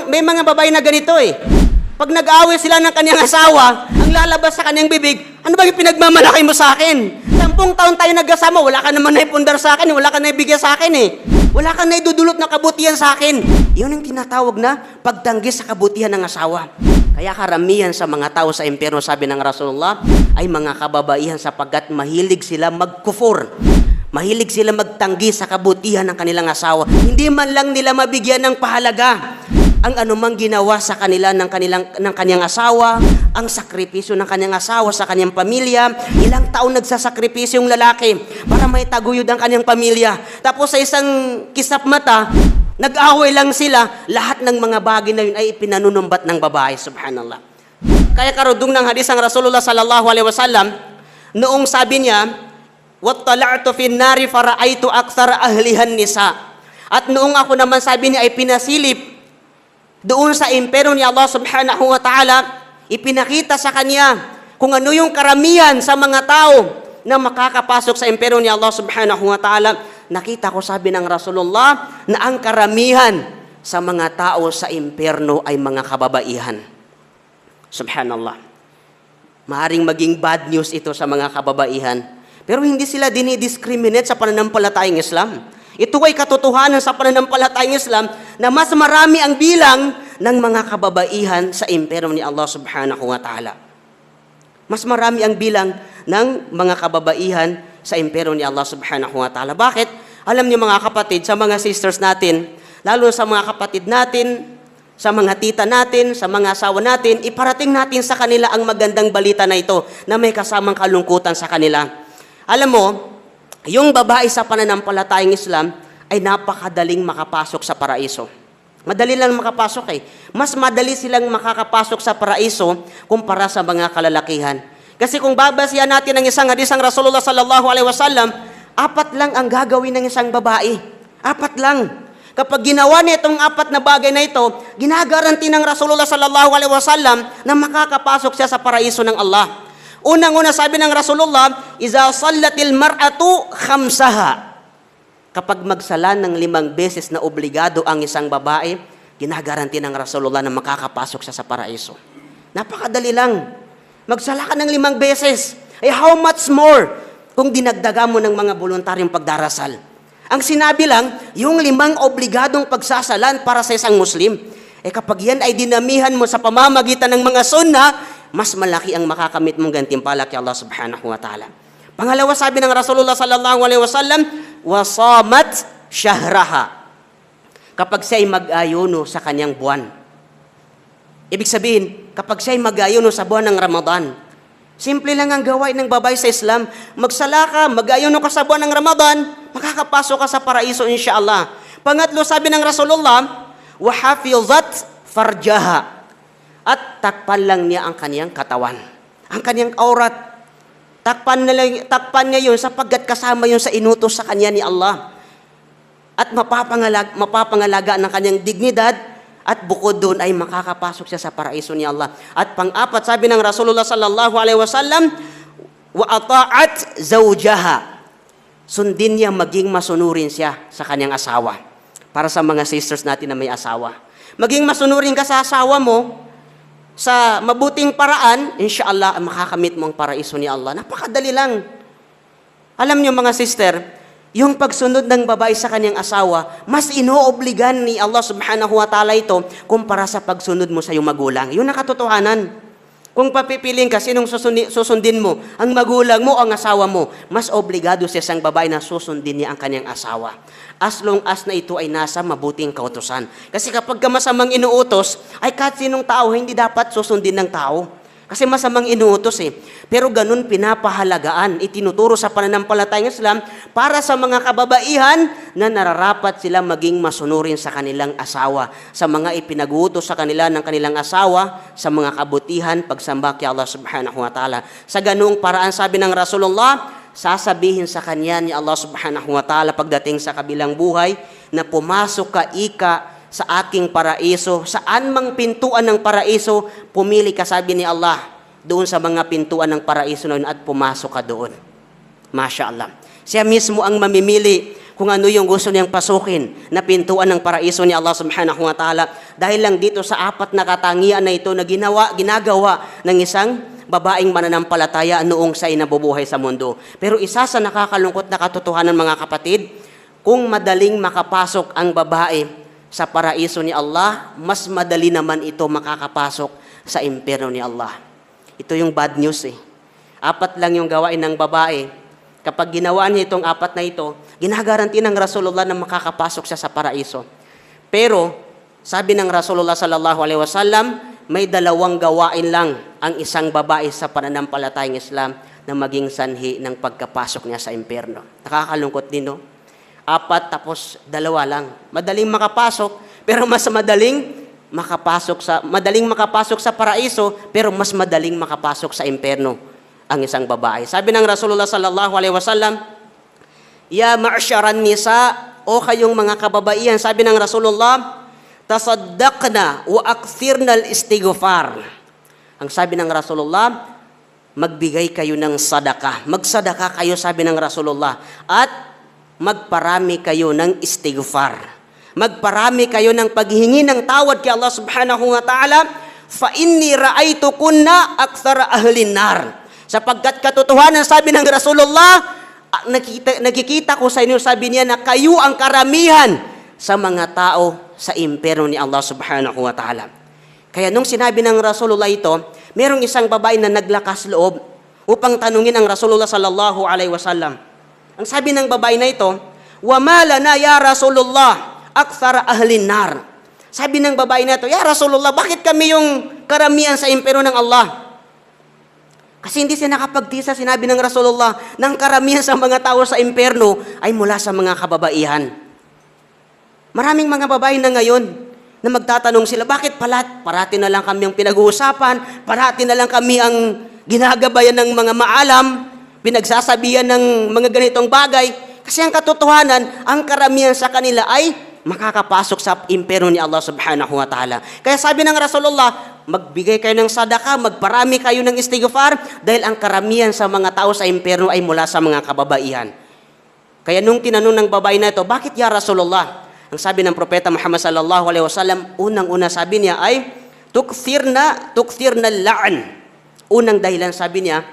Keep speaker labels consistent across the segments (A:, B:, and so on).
A: May mga babae na ganito eh. Pag nag-away sila ng kanyang asawa, ang lalabas sa kanyang bibig, ano ba yung pinagmamalaki mo sa akin? 10 taon tayo nagkasama, wala ka naman naipundar sa akin, wala ka naibigay sa akin eh. Wala ka naidudulot na kabutihan sa akin. Yun ang tinatawag na pagtanggi sa kabutihan ng asawa. Kaya karamihan sa mga tao sa impyerno, sabi ng Rasulullah, ay mga kababaihan sapagkat mahilig sila magkufur. Mahilig sila magtanggi sa kabutihan ng kanilang asawa. Hindi man lang nila mabigyan ng pahalaga ang anumang ginawa sa kanila ng kanyang asawa, ang sakripisyo ng kanyang asawa sa kanyang pamilya. Ilang taon nagsasakripisyo yung lalaki para may taguyod ang kanyang pamilya. Tapos sa isang kisap mata, nag-away lang sila, lahat ng mga bagay na yun ay pinanunumbat ng babae, subhanallah. Kaya karudung ng hadis ang Rasulullah sallallahu alaihi wasallam, noong sabi niya, "Wattala'tu fin nari fara'aitu aktsara ahlihan nisa." At noong ako naman sabi niya ay pinasilip doon sa impyerno ni Allah subhanahu wa ta'ala, ipinakita sa kanya kung ano yung karamihan sa mga tao na makakapasok sa impyerno ni Allah subhanahu wa ta'ala. Nakita ko, sabi ng Rasulullah, na ang karamihan sa mga tao sa impyerno ay mga kababaihan. Subhanallah. Maaring maging bad news ito sa mga kababaihan, pero hindi sila dinidiscriminate sa pananampalatayang Islam. Ito ay katotohanan sa pananampalatayang Islam na mas marami ang bilang ng mga kababaihan sa impyerno ni Allah subhanahu wa ta'ala. Mas marami ang bilang ng mga kababaihan sa impyerno ni Allah subhanahu wa ta'ala. Bakit? Alam niyo mga kapatid, sa mga sisters natin, lalo sa mga kapatid natin, sa mga tita natin, sa mga asawa natin, iparating natin sa kanila ang magandang balita na ito na may kasamang kalungkutan sa kanila. Alam mo, yung babae sa pananampalatayang Islam ay napakadaling makapasok sa paraiso. Madali lang makapasok eh. Mas madali silang makakapasok sa paraiso kumpara sa mga kalalakihan. Kasi kung babasihan natin ang isang hadis ng Rasulullah sallallahu alaihi wasallam, 4 lang ang gagawin ng isang babae. 4 lang. Kapag ginawa niya itong 4 na bagay na ito, ginagaranti ng Rasulullah sallallahu alaihi wasallam na makakapasok siya sa paraiso ng Allah. Unang-una sabi ng Rasulullah, "Iza sallatil mar'atu khamsaha." Kapag magsala ng 5 beses na obligado ang isang babae, ginagaranti ng Rasulullah na makakapasok siya sa paraiso. Napakadali lang. Magsala ka ng 5 beses. How much more kung dinagdaga mo ng mga voluntaryong pagdarasal? Ang sinabi lang, yung 5 obligadong pagsasalan para sa isang Muslim. Kapag yan ay dinamihan mo sa pamamagitan ng mga sunnah, mas malaki ang makakamit mong gantimpala kay Allah subhanahu wa ta'ala. Pangalawa, sabi ng Rasulullah sallallahu alaihi wasallam, "Wasamat syahraha." Kapag siya ay mag-ayuno sa kanyang buwan. Ibig sabihin, kapag siya ay mag-ayuno sa buwan ng Ramadan, simple lang ang gawain ng babae sa Islam. Magsala ka, mag-ayuno ka sa buwan ng Ramadan, makakapasok ka sa paraiso insyaAllah. Pangatlo, sabi ng Rasulullah, "Wahafizat farjaha." At takpan lang niya ang kaniyang katawan. Ang kaniyang aurat. Takpan niya yun sapagkat kasama yun sa inutos sa kanya ni Allah. At mapapangalagaan ng kanyang dignidad at bukod doon ay makakapasok siya sa paraiso ni Allah. At pang-4, sabi ng Rasulullah sallallahu alaihi wasallam, "Wa ata'at zawjaha." Sundin niya maging masunurin siya sa kanyang asawa. Para sa mga sisters natin na may asawa. Maging masunurin ka sa asawa mo, sa mabuting paraan, insyaAllah, makakamit mo ang paraiso ni Allah. Napakadali lang. Alam niyo mga sister, yung pagsunod ng babae sa kanyang asawa, mas inoobligan ni Allah subhanahu wa ta'ala ito kumpara sa pagsunod mo sa iyong magulang. Yun ang katotohanan. Kung papipiling ka, sinong susundin mo? Ang magulang mo o ang asawa mo? Mas obligado sa isang babae na susundin niya ang kanyang asawa. As long as na ito ay nasa mabuting kautusan. Kasi kapag masamang inuutos, ay kahit sinong tao, hindi dapat susundin ng tao. Kasi masamang inuutos eh. Pero ganun pinapahalagaan, itinuturo sa pananampalatayang Islam para sa mga kababaihan na nararapat sila maging masunurin sa kanilang asawa. Sa mga ipinag-uutos sa kanila ng kanilang asawa, sa mga kabutihan, pagsamba kay Allah subhanahu wa ta'ala. Sa ganung paraan, sabi ng Rasulullah, sasabihin sa kanya ni Allah subhanahu wa ta'ala pagdating sa kabilang buhay na pumasok ka sa aking paraiso. Saan mang pintuan ng paraiso, pumili ka, sabi ni Allah, doon sa mga pintuan ng paraiso noon at pumasok ka doon. Masya Allah. Siya mismo ang mamimili kung ano yung gusto niyang pasukin na pintuan ng paraiso ni Allah subhanahu wa ta'ala. Dahil lang dito sa apat na katangian na ito na ginagawa ng isang babaeng mananampalataya noong siya'y nabubuhay sa mundo. Pero isa sa nakakalungkot na katotohanan mga kapatid, kung madaling makapasok ang babae sa paraiso ni Allah, mas madali naman ito makakapasok sa impyerno ni Allah. Ito yung bad news eh. Apat lang yung gawain ng babae. Kapag ginawa niya itong apat na ito, ginagaranti ng Rasulullah na makakapasok siya sa paraiso. Pero, sabi ng Rasulullah sallallahu alaihi wasallam, may dalawang gawain lang ang isang babae sa pananampalatayang Islam na maging sanhi ng pagkapasok niya sa impyerno. Nakakalungkot din, no? Apat tapos dalawa lang. Madaling makapasok, pero mas madaling makapasok sa paraiso, pero mas madaling makapasok sa impyerno ang isang babae. Sabi ng Rasulullah sallallahu alaihi wasallam, "Ya ma'syaran nisa, o kayong mga kababaihan," sabi ng Rasulullah, "tasaddaqna wa akthirna al-istighfar." Ang sabi ng Rasulullah, magbigay kayo ng sadaka. Magsadaka kayo, sabi ng Rasulullah, at magparami kayo ng istighfar. Magparami kayo ng paghingi ng tawad kay Allah subhanahu wa ta'ala, "Fa inni ra'aytu kunna akthara ahlin nar." Sapagkat katotohanan, sabi ng Rasulullah, nakikita ko sa inyo, sabi niya, na kayo ang karamihan sa mga tao sa impyerno ni Allah subhanahu wa ta'ala. Kaya nung sinabi ng Rasulullah ito, merong isang babae na naglakas loob upang tanungin ang Rasulullah sallallahu alaihi wasallam. Ang sabi ng babae na ito, "Wa ma lana ya Rasulullah akthara ahlin nar." Sabi ng babae na ito, "Ya Rasulullah, bakit kami yung karamihan sa impyerno ng Allah?" Kasi hindi siya nakapagtisa, sinabi ng Rasulullah, ng karamihan sa mga tao sa impyerno ay mula sa mga kababaihan. Maraming mga babae na ngayon na magtatanong sila, bakit parati na lang kami ang pinag-uusapan, parati na lang kami ang ginagabayan ng mga maalam, pinagsasabihan ng mga ganitong bagay. Kasi ang katotohanan, ang karamihan sa kanila ay makakapasok sa impyerno ni Allah subhanahu wa ta'ala. Kaya sabi ng Rasulullah, magbigay kayo ng sadaka, magparami kayo ng istighfar, dahil ang karamihan sa mga tao sa impyerno ay mula sa mga kababaihan. Kaya nung tinanong ng babae na ito, bakit ya Rasulullah? Ang sabi ng Propeta Muhammad sallallahu alaihi wasallam, unang-una sabi niya ay, tukthirna la'an. Unang dahilan sabi niya,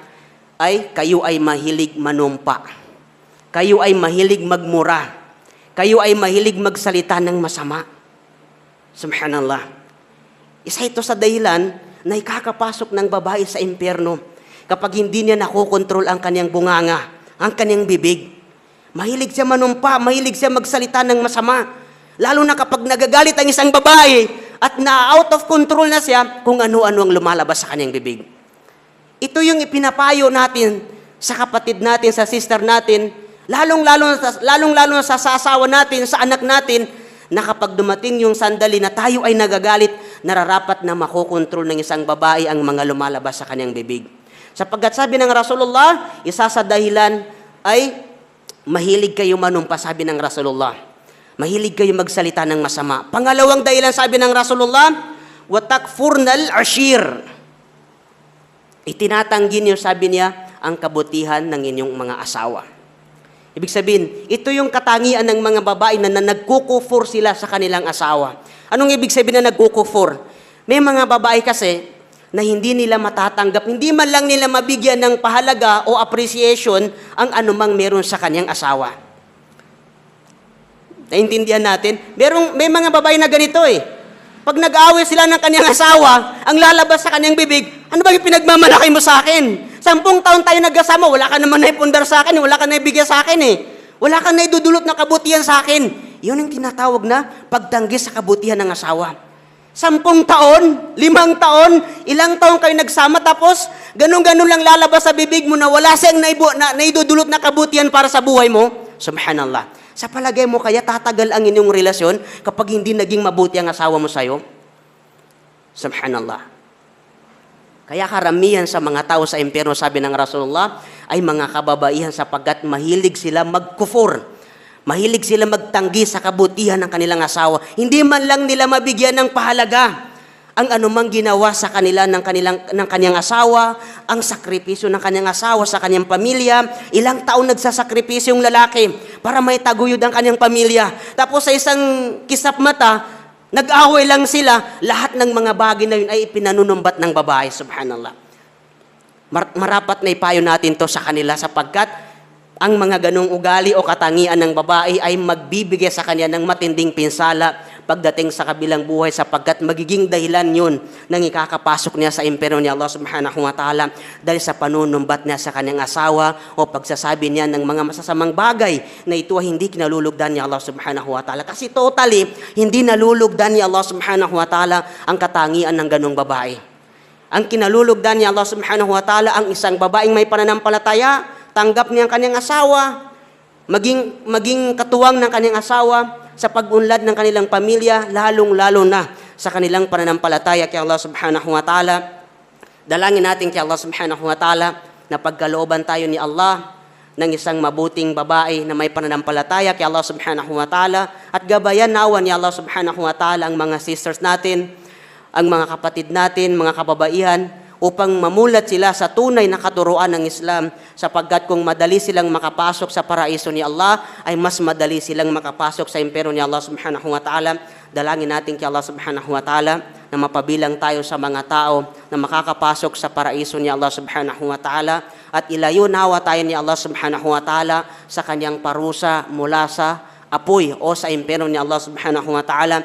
A: ay kayo ay mahilig manumpa. Kayo ay mahilig magmura. Kayo ay mahilig magsalita ng masama. Subhanallah. Isa ito sa dahilan na ikakapasok ng babae sa impyerno kapag hindi niya nakokontrol ang kanyang bunganga, ang kanyang bibig. Mahilig siya manumpa, mahilig siya magsalita ng masama. Lalo na kapag nagagalit ang isang babae at na-out of control na siya kung ano-ano ang lumalabas sa kanyang bibig. Ito yung ipinapayo natin sa kapatid natin, sa sister natin, lalong-lalo sa asawa natin, sa anak natin, na kapag dumating yung sandali na tayo ay nagagalit, nararapat na makokontrol ng isang babae ang mga lumalabas sa kanyang bibig. Sapagkat sabi ng Rasulullah, isa sa dahilan ay mahilig kayo manumpa, sabi ng Rasulullah. Mahilig kayo magsalita ng masama. Pangalawang dahilan, sabi ng Rasulullah, watakfurnal ashir. Itinatanggi niyo, sabi niya, ang kabutihan ng inyong mga asawa. Ibig sabihin, ito yung katangian ng mga babae na nagkukufur sila sa kanilang asawa. Anong ibig sabihin na nagkukufur? May mga babae kasi na hindi nila matatanggap, hindi man lang nila mabigyan ng pahalaga o appreciation ang anumang meron sa kanyang asawa. Naintindihan natin? May mga babae na ganito eh. Pag nag-aaway sila ng kanyang asawa, ang lalabas sa kanyang bibig, ano ba yung pinagmamalaki mo sa akin? 10 taon tayo nagkasama, wala ka naman naipundar sa akin, wala ka naibigay sa akin eh. Wala ka naidudulot na kabutihan sa akin. Yun ang tinatawag na pagtanggi sa kabutihan ng asawa. 10 taon, 5 taon, ilang taon kayo nagsama, tapos ganun-ganun lang lalabas sa bibig mo na wala siyang naidudulot na kabutihan para sa buhay mo. Subhanallah. Sa palagay mo kaya tatagal ang inyong relasyon kapag hindi naging mabuti ang asawa mo sa'yo? Subhanallah. Kaya karamihan sa mga tao sa impyerno, sabi ng Rasulullah, ay mga kababaihan sapagkat mahilig sila magkufur. Mahilig sila magtanggi sa kabutihan ng kanilang asawa. Hindi man lang nila mabigyan ng pahalaga. ang anumang ginawa sa kanila ng kanyang asawa, ang sakripisyo ng kanyang asawa sa kanyang pamilya. Ilang taon nagsasakripisyo yung lalaki para may taguyod ang kanyang pamilya. Tapos sa isang kisap mata, nag-away lang sila, lahat ng mga bagay na yun ay ipinanunumbat ng babae, subhanallah. Marapat na ipayo natin to sa kanila sapagkat ang mga ganong ugali o katangian ng babae ay magbibigay sa kanya ng matinding pinsala pagdating sa kabilang buhay sapagkat magiging dahilan yun ng ikakapasok niya sa impyerno ni Allah subhanahu wa ta'ala dahil sa panunumbat niya sa kanyang asawa o pagsasabi niya ng mga masasamang bagay na ito ay hindi kinalulugdan ni Allah subhanahu wa ta'ala. Kasi totally, hindi nalulugdan ni Allah subhanahu wa ta'ala ang katangian ng ganong babae. Ang kinalulugdan ni Allah subhanahu wa ta'ala ang isang babaeng may pananampalataya, tanggap niya ang kanyang asawa, maging katuwang ng kanyang asawa sa pag-unlad ng kanilang pamilya, lalong-lalo na sa kanilang pananampalataya kay Allah subhanahu wa ta'ala. Dalangin natin kay Allah subhanahu wa ta'ala na pagkalooban tayo ni Allah ng isang mabuting babae na may pananampalataya kay Allah subhanahu wa ta'ala at gabayan nawa ni Allah subhanahu wa ta'ala ang mga sisters natin, ang mga kapatid natin, mga kababaihan, upang mamulat sila sa tunay na katuruan ng Islam sapagkat kung madali silang makapasok sa paraiso ni Allah, ay mas madali silang makapasok sa impyerno ni Allah subhanahu wa ta'ala. Dalangin natin kay Allah subhanahu wa ta'ala na mapabilang tayo sa mga tao na makakapasok sa paraiso ni Allah subhanahu wa ta'ala at ilayo nawa tayo ni Allah subhanahu wa ta'ala sa kanyang parusa mula sa apoy o sa impyerno ni Allah subhanahu wa ta'ala.